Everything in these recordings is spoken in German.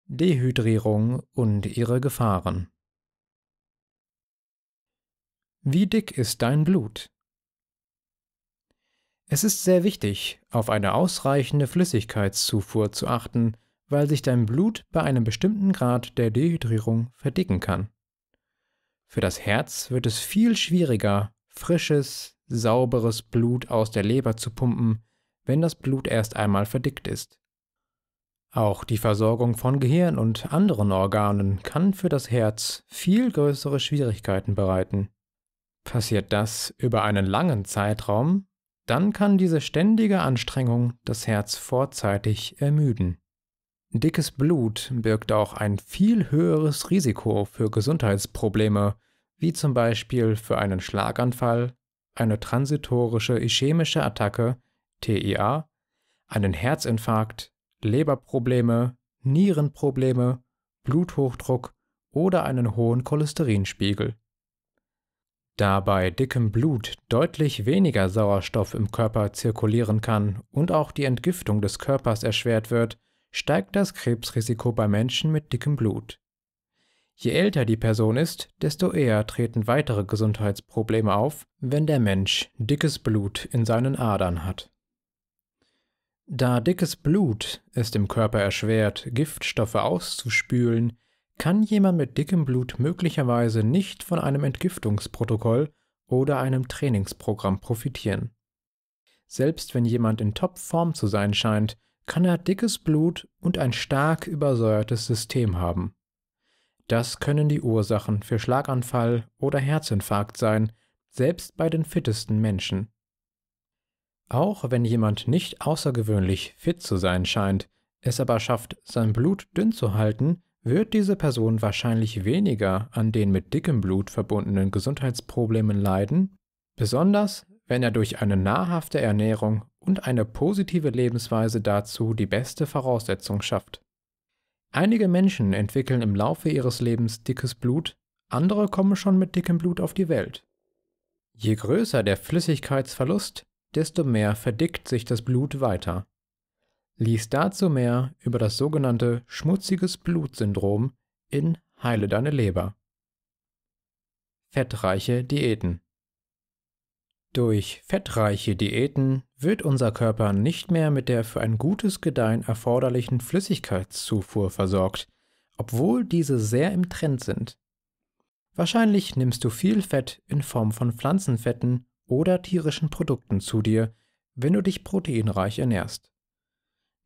Dehydrierung und ihre Gefahren. Wie dick ist dein Blut? Es ist sehr wichtig, auf eine ausreichende Flüssigkeitszufuhr zu achten, weil sich dein Blut bei einem bestimmten Grad der Dehydrierung verdicken kann. Für das Herz wird es viel schwieriger, frisches, sauberes Blut aus der Leber zu pumpen, wenn das Blut erst einmal verdickt ist. Auch die Versorgung von Gehirn und anderen Organen kann für das Herz viel größere Schwierigkeiten bereiten. Passiert das über einen langen Zeitraum, dann kann diese ständige Anstrengung das Herz vorzeitig ermüden. Dickes Blut birgt auch ein viel höheres Risiko für Gesundheitsprobleme, wie zum Beispiel für einen Schlaganfall, eine transitorische ischämische Attacke, TIA, einen Herzinfarkt, Leberprobleme, Nierenprobleme, Bluthochdruck oder einen hohen Cholesterinspiegel. Da bei dickem Blut deutlich weniger Sauerstoff im Körper zirkulieren kann und auch die Entgiftung des Körpers erschwert wird, steigt das Krebsrisiko bei Menschen mit dickem Blut. Je älter die Person ist, desto eher treten weitere Gesundheitsprobleme auf, wenn der Mensch dickes Blut in seinen Adern hat. Da dickes Blut es dem Körper erschwert, Giftstoffe auszuspülen, kann jemand mit dickem Blut möglicherweise nicht von einem Entgiftungsprotokoll oder einem Trainingsprogramm profitieren. Selbst wenn jemand in Topform zu sein scheint, kann er dickes Blut und ein stark übersäuertes System haben. Das können die Ursachen für Schlaganfall oder Herzinfarkt sein, selbst bei den fittesten Menschen. Auch wenn jemand nicht außergewöhnlich fit zu sein scheint, es aber schafft, sein Blut dünn zu halten, wird diese Person wahrscheinlich weniger an den mit dickem Blut verbundenen Gesundheitsproblemen leiden, besonders wenn er durch eine nahrhafte Ernährung und eine positive Lebensweise dazu die beste Voraussetzung schafft. Einige Menschen entwickeln im Laufe ihres Lebens dickes Blut, andere kommen schon mit dickem Blut auf die Welt. Je größer der Flüssigkeitsverlust, desto mehr verdickt sich das Blut weiter. Lies dazu mehr über das sogenannte schmutziges Blut-Syndrom in Heile deine Leber. Fettreiche Diäten. Durch fettreiche Diäten wird unser Körper nicht mehr mit der für ein gutes Gedeihen erforderlichen Flüssigkeitszufuhr versorgt, obwohl diese sehr im Trend sind. Wahrscheinlich nimmst du viel Fett in Form von Pflanzenfetten oder tierischen Produkten zu dir, wenn du dich proteinreich ernährst.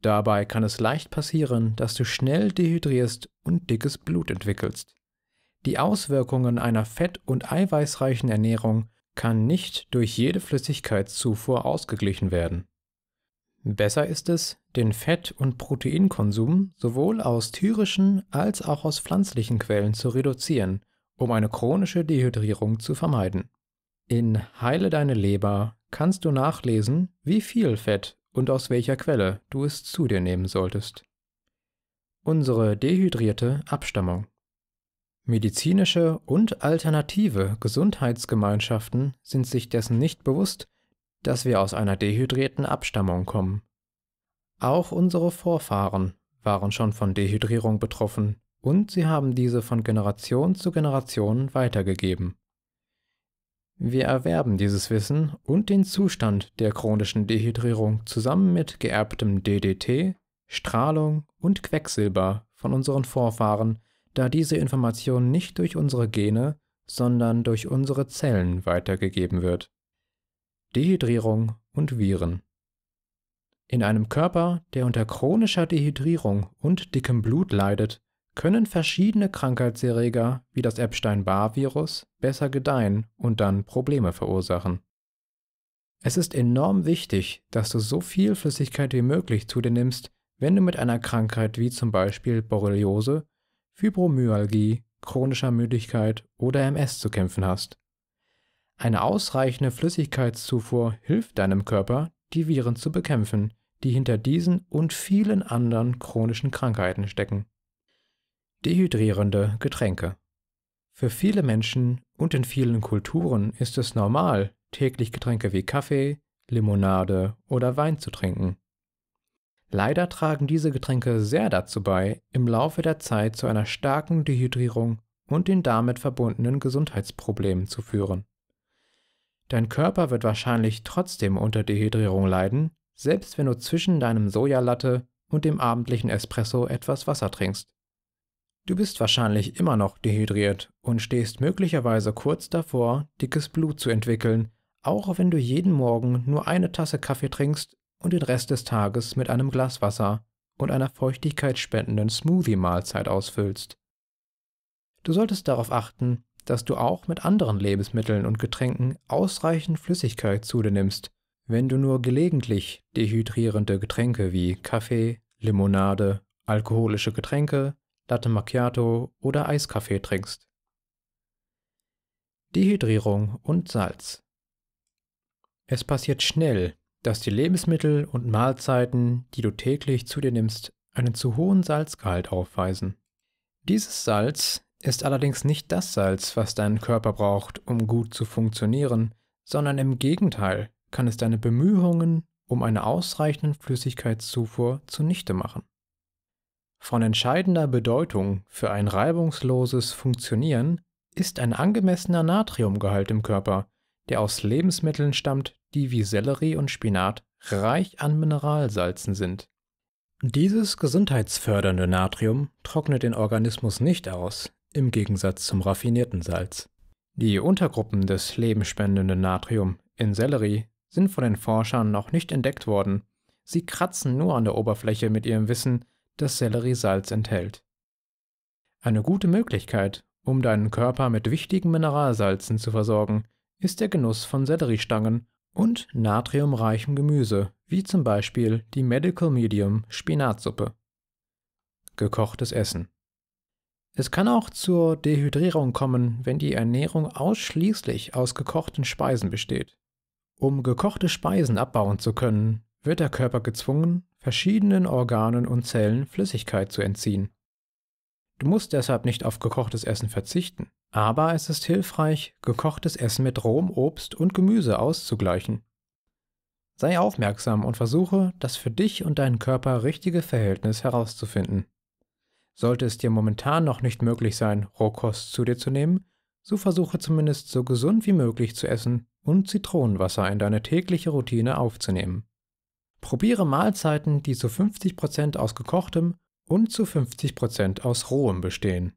Dabei kann es leicht passieren, dass du schnell dehydrierst und dickes Blut entwickelst. Die Auswirkungen einer fett- und eiweißreichen Ernährung kann nicht durch jede Flüssigkeitszufuhr ausgeglichen werden. Besser ist es, den Fett- und Proteinkonsum sowohl aus tierischen als auch aus pflanzlichen Quellen zu reduzieren, um eine chronische Dehydrierung zu vermeiden. In Heile deine Leber kannst du nachlesen, wie viel Fett und aus welcher Quelle du es zu dir nehmen solltest. Unsere dehydrierte Abstammung. Medizinische und alternative Gesundheitsgemeinschaften sind sich dessen nicht bewusst, dass wir aus einer dehydrierten Abstammung kommen. Auch unsere Vorfahren waren schon von Dehydrierung betroffen und sie haben diese von Generation zu Generation weitergegeben. Wir erwerben dieses Wissen und den Zustand der chronischen Dehydrierung zusammen mit geerbtem DDT, Strahlung und Quecksilber von unseren Vorfahren, da diese Information nicht durch unsere Gene, sondern durch unsere Zellen weitergegeben wird. Dehydrierung und Viren. In einem Körper, der unter chronischer Dehydrierung und dickem Blut leidet, können verschiedene Krankheitserreger wie das Epstein-Barr-Virus besser gedeihen und dann Probleme verursachen. Es ist enorm wichtig, dass du so viel Flüssigkeit wie möglich zu dir nimmst, wenn du mit einer Krankheit wie zum Beispiel Borreliose, Fibromyalgie, chronischer Müdigkeit oder MS zu kämpfen hast. Eine ausreichende Flüssigkeitszufuhr hilft deinem Körper, die Viren zu bekämpfen, die hinter diesen und vielen anderen chronischen Krankheiten stecken. Dehydrierende Getränke. Für viele Menschen und in vielen Kulturen ist es normal, täglich Getränke wie Kaffee, Limonade oder Wein zu trinken. Leider tragen diese Getränke sehr dazu bei, im Laufe der Zeit zu einer starken Dehydrierung und den damit verbundenen Gesundheitsproblemen zu führen. Dein Körper wird wahrscheinlich trotzdem unter Dehydrierung leiden, selbst wenn du zwischen deinem Sojalatte und dem abendlichen Espresso etwas Wasser trinkst. Du bist wahrscheinlich immer noch dehydriert und stehst möglicherweise kurz davor, dickes Blut zu entwickeln, auch wenn du jeden Morgen nur eine Tasse Kaffee trinkst und den Rest des Tages mit einem Glas Wasser und einer feuchtigkeitsspendenden Smoothie-Mahlzeit ausfüllst. Du solltest darauf achten, dass du auch mit anderen Lebensmitteln und Getränken ausreichend Flüssigkeit zu dir nimmst, wenn du nur gelegentlich dehydrierende Getränke wie Kaffee, Limonade, alkoholische Getränke, Latte Macchiato oder Eiskaffee trinkst. Dehydrierung und Salz. Es passiert schnell, dass die Lebensmittel und Mahlzeiten, die du täglich zu dir nimmst, einen zu hohen Salzgehalt aufweisen. Dieses Salz ist allerdings nicht das Salz, was dein Körper braucht, um gut zu funktionieren, sondern im Gegenteil kann es deine Bemühungen um eine ausreichende Flüssigkeitszufuhr zunichte machen. Von entscheidender Bedeutung für ein reibungsloses Funktionieren ist ein angemessener Natriumgehalt im Körper, der aus Lebensmitteln stammt, die wie Sellerie und Spinat reich an Mineralsalzen sind. Dieses gesundheitsfördernde Natrium trocknet den Organismus nicht aus, im Gegensatz zum raffinierten Salz. Die Untergruppen des lebensspendenden Natrium in Sellerie sind von den Forschern noch nicht entdeckt worden. Sie kratzen nur an der Oberfläche mit ihrem Wissen, das Sellerie Salz enthält. Eine gute Möglichkeit, um deinen Körper mit wichtigen Mineralsalzen zu versorgen, ist der Genuss von Selleriestangen und natriumreichem Gemüse, wie zum Beispiel die Medical Medium Spinatsuppe. Gekochtes Essen. Es kann auch zur Dehydrierung kommen, wenn die Ernährung ausschließlich aus gekochten Speisen besteht. Um gekochte Speisen abbauen zu können, wird der Körper gezwungen, verschiedenen Organen und Zellen Flüssigkeit zu entziehen. Du musst deshalb nicht auf gekochtes Essen verzichten, aber es ist hilfreich, gekochtes Essen mit rohem Obst und Gemüse auszugleichen. Sei aufmerksam und versuche, das für dich und deinen Körper richtige Verhältnis herauszufinden. Sollte es dir momentan noch nicht möglich sein, Rohkost zu dir zu nehmen, so versuche zumindest so gesund wie möglich zu essen und Zitronenwasser in deine tägliche Routine aufzunehmen. Probiere Mahlzeiten, die zu 50% aus gekochtem und zu 50% aus rohem bestehen.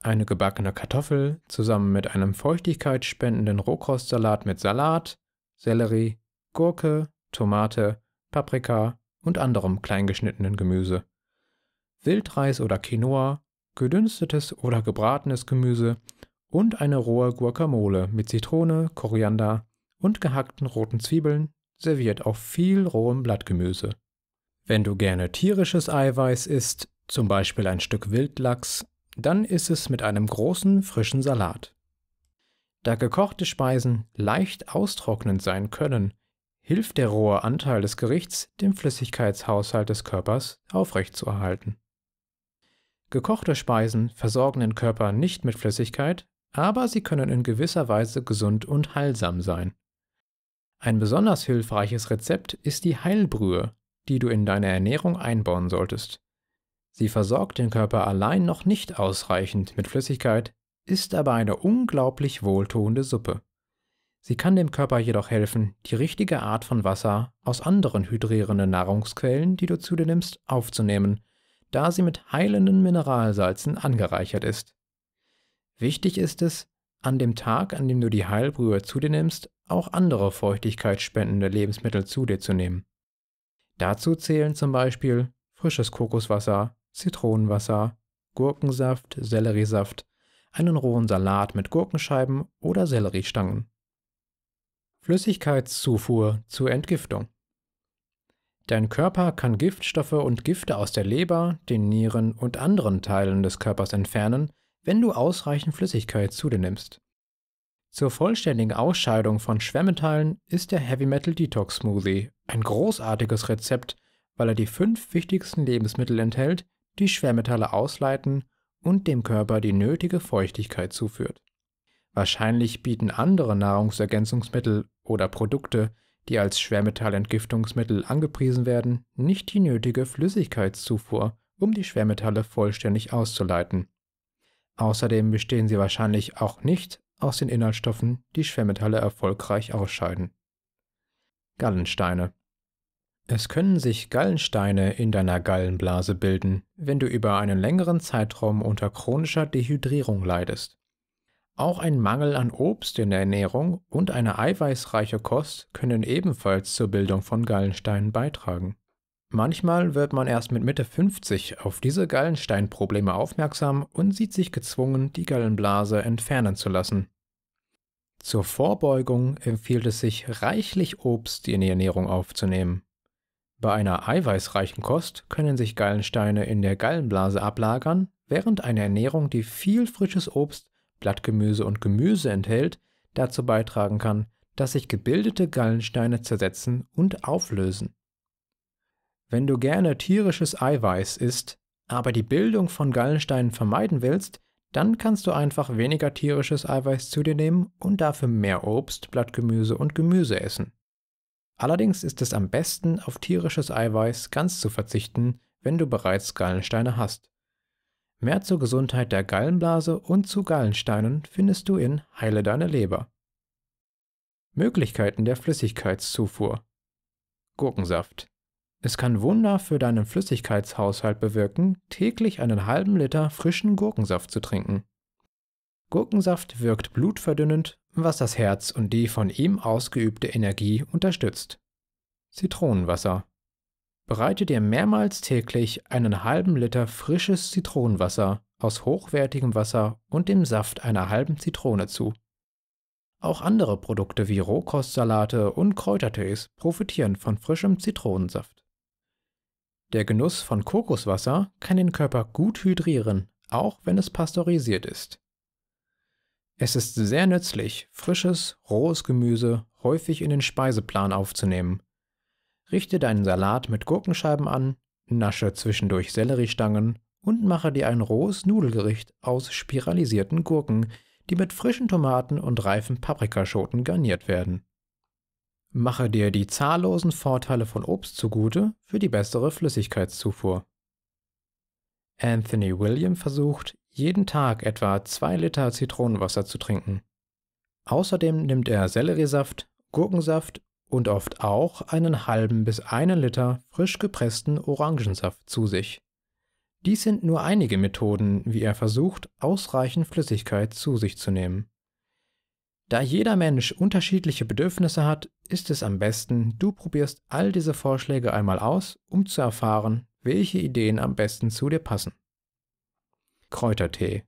Eine gebackene Kartoffel zusammen mit einem feuchtigkeitsspendenden Rohkostsalat mit Salat, Sellerie, Gurke, Tomate, Paprika und anderem kleingeschnittenen Gemüse. Wildreis oder Quinoa, gedünstetes oder gebratenes Gemüse und eine rohe Guacamole mit Zitrone, Koriander und gehackten roten Zwiebeln, serviert auf viel rohem Blattgemüse. Wenn du gerne tierisches Eiweiß isst, zum Beispiel ein Stück Wildlachs, dann isst es mit einem großen, frischen Salat. Da gekochte Speisen leicht austrocknend sein können, hilft der rohe Anteil des Gerichts, den Flüssigkeitshaushalt des Körpers aufrechtzuerhalten. Gekochte Speisen versorgen den Körper nicht mit Flüssigkeit, aber sie können in gewisser Weise gesund und heilsam sein. Ein besonders hilfreiches Rezept ist die Heilbrühe, die du in deine Ernährung einbauen solltest. Sie versorgt den Körper allein noch nicht ausreichend mit Flüssigkeit, ist aber eine unglaublich wohltuende Suppe. Sie kann dem Körper jedoch helfen, die richtige Art von Wasser aus anderen hydrierenden Nahrungsquellen, die du zu dir nimmst, aufzunehmen, da sie mit heilenden Mineralsalzen angereichert ist. Wichtig ist es, an dem Tag, an dem du die Heilbrühe zu dir nimmst, auch andere feuchtigkeitsspendende Lebensmittel zu dir zu nehmen. Dazu zählen zum Beispiel frisches Kokoswasser, Zitronenwasser, Gurkensaft, Selleriesaft, einen rohen Salat mit Gurkenscheiben oder Selleriestangen. Flüssigkeitszufuhr zur Entgiftung. Dein Körper kann Giftstoffe und Gifte aus der Leber, den Nieren und anderen Teilen des Körpers entfernen, wenn du ausreichend Flüssigkeit zu dir nimmst. Zur vollständigen Ausscheidung von Schwermetallen ist der Heavy Metal Detox Smoothie ein großartiges Rezept, weil er die 5 wichtigsten Lebensmittel enthält, die Schwermetalle ausleiten und dem Körper die nötige Feuchtigkeit zuführt. Wahrscheinlich bieten andere Nahrungsergänzungsmittel oder Produkte, die als Schwermetallentgiftungsmittel angepriesen werden, nicht die nötige Flüssigkeitszufuhr, um die Schwermetalle vollständig auszuleiten. Außerdem bestehen sie wahrscheinlich auch nicht aus den Inhaltsstoffen, die Schwermetalle erfolgreich ausscheiden. Gallensteine. Es können sich Gallensteine in deiner Gallenblase bilden, wenn du über einen längeren Zeitraum unter chronischer Dehydrierung leidest. Auch ein Mangel an Obst in der Ernährung und eine eiweißreiche Kost können ebenfalls zur Bildung von Gallensteinen beitragen. Manchmal wird man erst mit Mitte 50 auf diese Gallensteinprobleme aufmerksam und sieht sich gezwungen, die Gallenblase entfernen zu lassen. Zur Vorbeugung empfiehlt es sich, reichlich Obst in die Ernährung aufzunehmen. Bei einer eiweißreichen Kost können sich Gallensteine in der Gallenblase ablagern, während eine Ernährung, die viel frisches Obst, Blattgemüse und Gemüse enthält, dazu beitragen kann, dass sich gebildete Gallensteine zersetzen und auflösen. Wenn du gerne tierisches Eiweiß isst, aber die Bildung von Gallensteinen vermeiden willst, dann kannst du einfach weniger tierisches Eiweiß zu dir nehmen und dafür mehr Obst, Blattgemüse und Gemüse essen. Allerdings ist es am besten, auf tierisches Eiweiß ganz zu verzichten, wenn du bereits Gallensteine hast. Mehr zur Gesundheit der Gallenblase und zu Gallensteinen findest du in Heile deine Leber. Möglichkeiten der Flüssigkeitszufuhr. Gurkensaft. Es kann Wunder für deinen Flüssigkeitshaushalt bewirken, täglich einen halben Liter frischen Gurkensaft zu trinken. Gurkensaft wirkt blutverdünnend, was das Herz und die von ihm ausgeübte Energie unterstützt. Zitronenwasser. Bereite dir mehrmals täglich einen halben Liter frisches Zitronenwasser aus hochwertigem Wasser und dem Saft einer halben Zitrone zu. Auch andere Produkte wie Rohkostsalate und Kräutertees profitieren von frischem Zitronensaft. Der Genuss von Kokoswasser kann den Körper gut hydrieren, auch wenn es pasteurisiert ist. Es ist sehr nützlich, frisches, rohes Gemüse häufig in den Speiseplan aufzunehmen. Richte deinen Salat mit Gurkenscheiben an, nasche zwischendurch Selleriestangen und mache dir ein rohes Nudelgericht aus spiralisierten Gurken, die mit frischen Tomaten und reifen Paprikaschoten garniert werden. Mache dir die zahllosen Vorteile von Obst zugute für die bessere Flüssigkeitszufuhr. Anthony William versucht, jeden Tag etwa 2 Liter Zitronenwasser zu trinken. Außerdem nimmt er Selleriesaft, Gurkensaft und oft auch einen halben bis 1 Liter frisch gepressten Orangensaft zu sich. Dies sind nur einige Methoden, wie er versucht, ausreichend Flüssigkeit zu sich zu nehmen. Da jeder Mensch unterschiedliche Bedürfnisse hat, ist es am besten, du probierst all diese Vorschläge einmal aus, um zu erfahren, welche Ideen am besten zu dir passen. Kräutertee.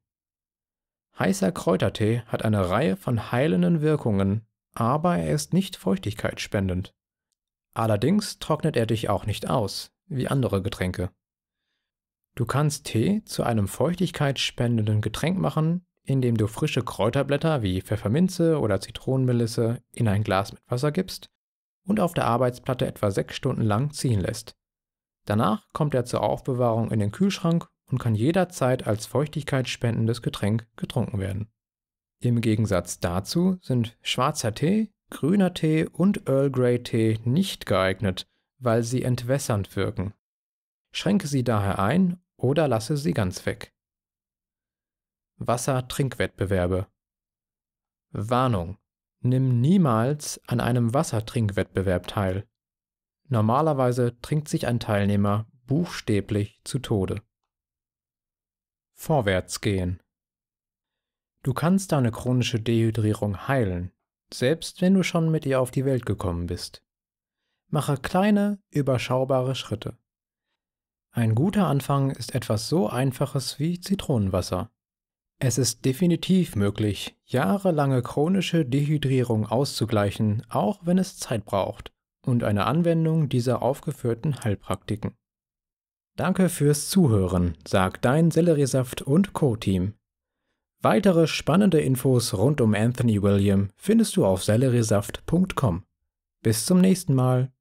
Heißer Kräutertee hat eine Reihe von heilenden Wirkungen, aber er ist nicht feuchtigkeitsspendend. Allerdings trocknet er dich auch nicht aus, wie andere Getränke. Du kannst Tee zu einem feuchtigkeitsspendenden Getränk machen, indem du frische Kräuterblätter wie Pfefferminze oder Zitronenmelisse in ein Glas mit Wasser gibst und auf der Arbeitsplatte etwa 6 Stunden lang ziehen lässt. Danach kommt er zur Aufbewahrung in den Kühlschrank und kann jederzeit als feuchtigkeitsspendendes Getränk getrunken werden. Im Gegensatz dazu sind schwarzer Tee, grüner Tee und Earl Grey Tee nicht geeignet, weil sie entwässernd wirken. Schränke sie daher ein oder lasse sie ganz weg. Wassertrinkwettbewerbe. Warnung: Nimm niemals an einem Wassertrinkwettbewerb teil. Normalerweise trinkt sich ein Teilnehmer buchstäblich zu Tode. Vorwärtsgehen. Du kannst deine chronische Dehydrierung heilen, selbst wenn du schon mit ihr auf die Welt gekommen bist. Mache kleine, überschaubare Schritte. Ein guter Anfang ist etwas so Einfaches wie Zitronenwasser. Es ist definitiv möglich, jahrelange chronische Dehydrierung auszugleichen, auch wenn es Zeit braucht, und eine Anwendung dieser aufgeführten Heilpraktiken. Danke fürs Zuhören, sagt dein Selleriesaft und Co-Team. Weitere spannende Infos rund um Anthony William findest du auf selleriesaft.com. Bis zum nächsten Mal.